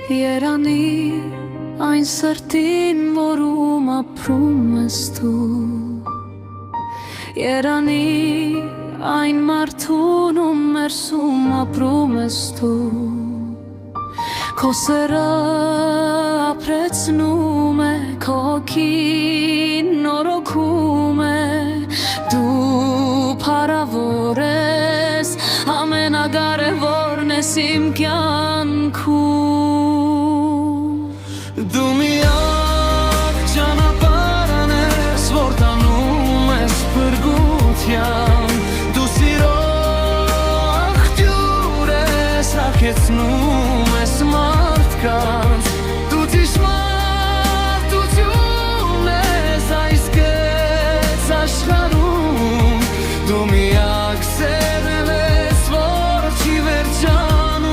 Երանի այն սրտին, որում ապրում ես դու, երանի այն մարդուն, ում ներսում ապրում ես դու, քո սերը ապրեցնում է, քո հոգին նորոգում է, դու փառավոր ես, ամենակարևորն ես իմ կյանքում։ Դու միակ ճանապարհն ես, որ տանում ես փրկության, դու սիրո աղբյուր ես, հագեցնում ես մարդկանց, դու ճշմարտություն ես այս կեց աշխարհում, դու միակ սերն ես, որ չի վերջանում։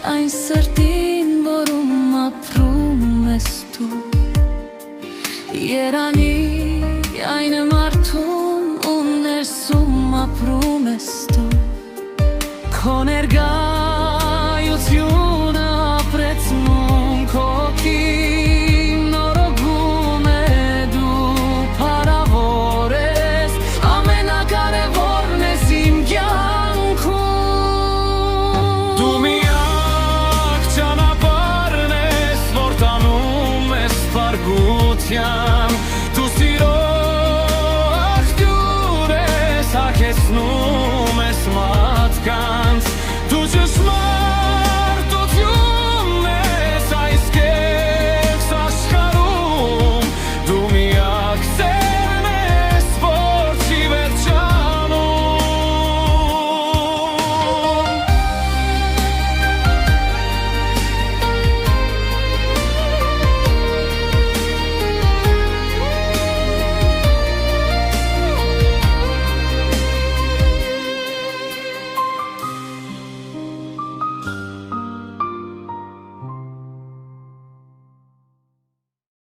Այն սրտին, որում ապրում ես դու, երանի այն մարդուն, ում ներսում ապրում ես դու, քո ներկայությունը ապրեցնում, քո հոգին նորոգում է, դու փառավոր ես, ամենակարևորն ես իմ կյանքում։ Դու ճանապարհն ես, որ տանում ես փրկության,